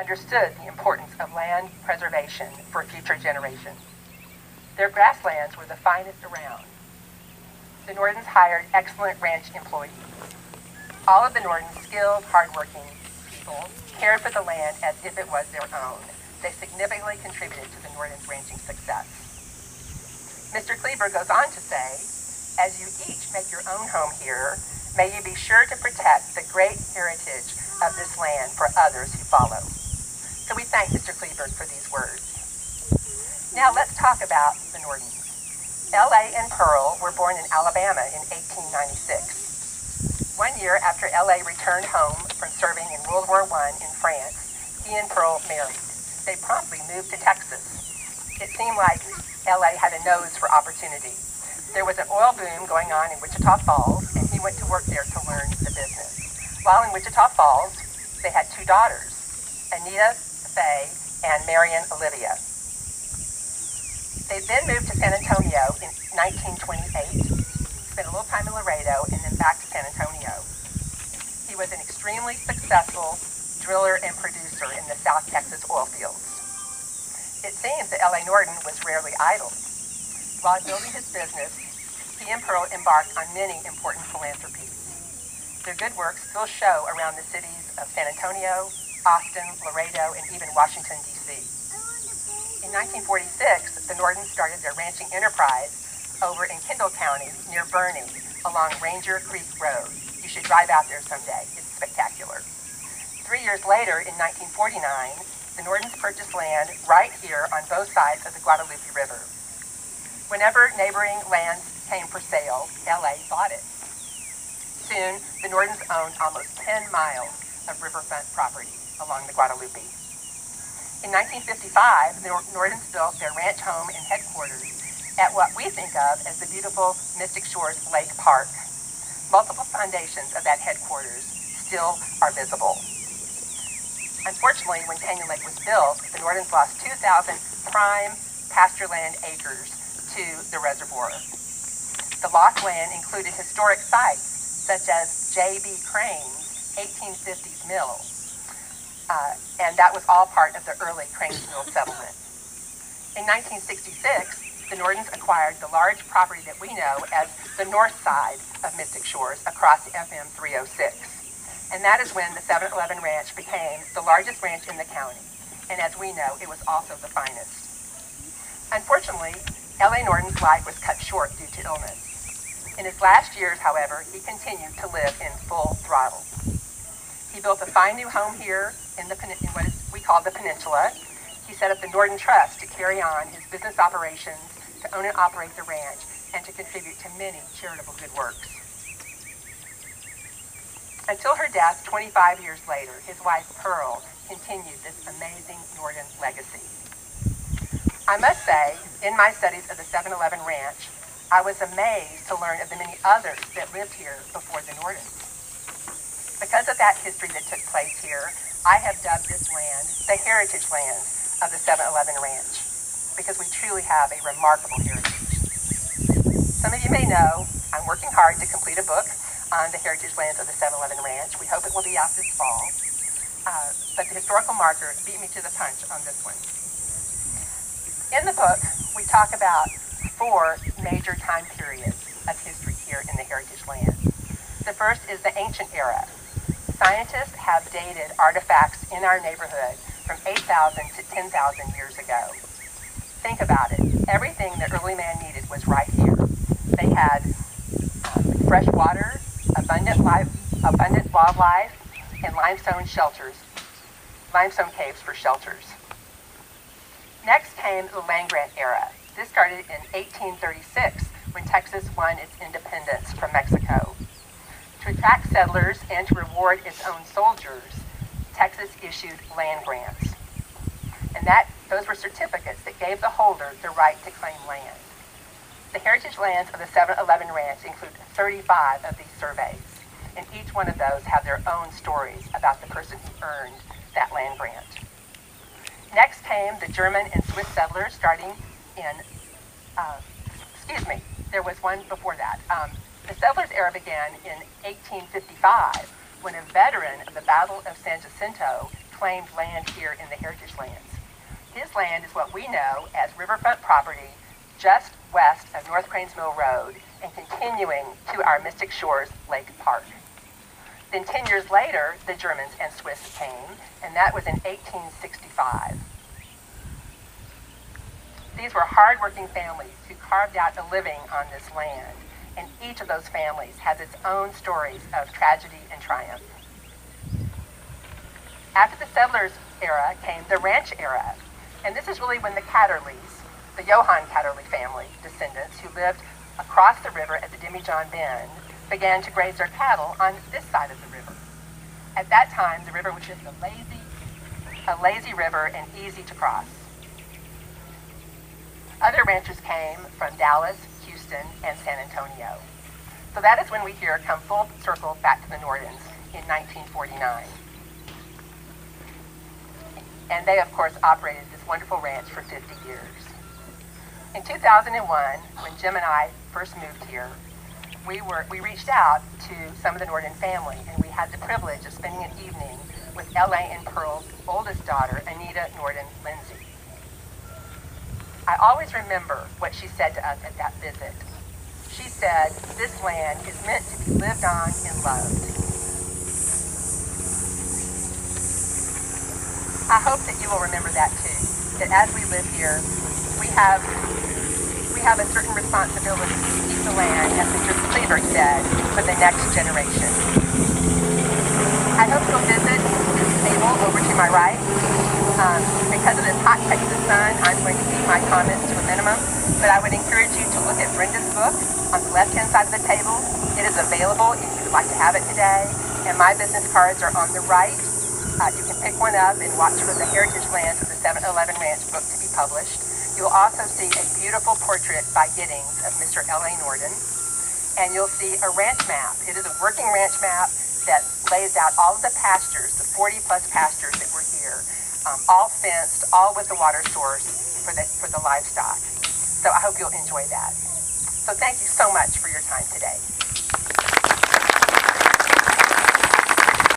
understood the importance of land preservation for future generations. Their grasslands were the finest around. The Nordens hired excellent ranch employees. All of the Nordens' skilled, hardworking people cared for the land as if it was their own. They significantly contributed to the Nordens' ranching success. Mr. Kleber goes on to say, as you each make your own home here, may you be sure to protect the great heritage of this land for others who follow. So we thank Mr. Kleber for these words. Now let's talk about the Nordens. L.A. and Pearl were born in Alabama in 1896. 1 year after L.A. returned home from serving in World War I in France, he and Pearl married. They promptly moved to Texas. It seemed like L.A. had a nose for opportunity. There was an oil boom going on in Wichita Falls, and he went to work there to learn the business. While in Wichita Falls, they had 2 daughters, Anita Faye and Marion Olivia. They then moved to San Antonio in 1928, spent a little time in Laredo, and then back to San Antonio. He was an extremely successful driller and producer in the South Texas oil fields. It seems that L.A. Norden was rarely idle. While building his business, he and Pearl embarked on many important philanthropies. Their good works still show around the cities of San Antonio, Austin, Laredo, and even Washington, D.C. In 1946, the Nordens started their ranching enterprise over in Kendall County near Bernie along Ranger Creek Road. You should drive out there someday. It's spectacular. 3 years later, in 1949, the Nordens purchased land right here on both sides of the Guadalupe River. Whenever neighboring lands came for sale, L.A. bought it. Soon, the Nordens owned almost 10 miles of riverfront property along the Guadalupe. In 1955, the Nordens built their ranch home and headquarters at what we think of as the beautiful Mystic Shores Lake Park. Multiple foundations of that headquarters still are visible. Unfortunately, when Canyon Lake was built, the Nordens lost 2,000 prime pasture land acres to the reservoir. The lost land included historic sites such as J.B. Crane's 1850s mill, and that was all part of the early Cranesville settlement. In 1966, the Nordens acquired the large property that we know as the north side of Mystic Shores across FM 306. And that is when the 7-Eleven Ranch became the largest ranch in the county. And as we know, it was also the finest. Unfortunately, L.A. Norden's life was cut short due to illness. In his last years, however, he continued to live in full throttle. He built a fine new home here in what we call the Peninsula. He set up the Norden Trust to carry on his business operations, to own and operate the ranch, and to contribute to many charitable good works. Until her death 25 years later, his wife Pearl continued this amazing Norden legacy. I must say, in my studies of the 7-Eleven Ranch, I was amazed to learn of the many others that lived here before the Nordens. Because of that history that took place here, I have dubbed this land the heritage land of the 7-Eleven Ranch, because we truly have a remarkable heritage. Some of you may know I'm working hard to complete a book on the heritage lands of the 7-Eleven Ranch. We hope it will be out this fall. But the historical marker beat me to the punch on this one. In the book, we talk about 4 major time periods of history here in the heritage land. The first is the ancient era. Scientists have dated artifacts in our neighborhood from 8,000 to 10,000 years ago. Think about it. Everything that early man needed was right here. They had fresh water, abundant wildlife, and limestone caves for shelters. Next came the land grant era. This started in 1836 when Texas won its independence from Mexico. To attract settlers and to reward its own soldiers, Texas issued land grants. And those were certificates that gave the holder the right to claim land. The heritage lands of the 7-Eleven Ranch include 35 of these surveys, and each one of those have their own stories about the person who earned that land grant. Next came the German and Swiss settlers starting in, there was one before that. The settlers' era began in 1855 when a veteran of the Battle of San Jacinto unclaimed land here in the Heritage Lands. His land is what we know as riverfront property just west of North Cranes Mill Road and continuing to our Mystic Shores Lake Park. Then 10 years later, the Germans and Swiss came, and that was in 1865. These were hardworking families who carved out a living on this land, and each of those families has its own stories of tragedy and triumph. After the settlers era came the ranch era, and this is really when the Catterleys, the Johann Catterley family descendants who lived across the river at the Demijohn Bend, began to graze their cattle on this side of the river. At that time, the river was just a lazy river and easy to cross. Other ranchers came from Dallas, Houston, and San Antonio. So that is when we here come full circle back to the Nordens in 1949. And they, of course, operated this wonderful ranch for 50 years. In 2001, when Jim and I first moved here, we reached out to some of the Norden family, and we had the privilege of spending an evening with L.A. and Pearl's oldest daughter, Anita Norden Lindsay. I always remember what she said to us at that visit. She said, "This land is meant to be lived on and loved." I hope that you will remember that too, that as we live here, we have a certain responsibility to keep the land, as Mr. Kleberg said, for the next generation. I hope you'll visit this table over to my right. Because of this hot Texas sun, I'm going to keep my comments to a minimum, but I would encourage you to look at Brenda's book on the left-hand side of the table. It is available if you would like to have it today, and my business cards are on the right. You can pick one up and watch for the Heritage Lands of the 7-Eleven Ranch book to be published. You'll also see a beautiful portrait by Giddings of Mr. L.A. Norden, and you'll see a ranch map. It is a working ranch map that lays out all of the pastures, the 40-plus pastures that were here, all fenced, all with the water source for the livestock. So I hope you'll enjoy that. So thank you so much for your time today.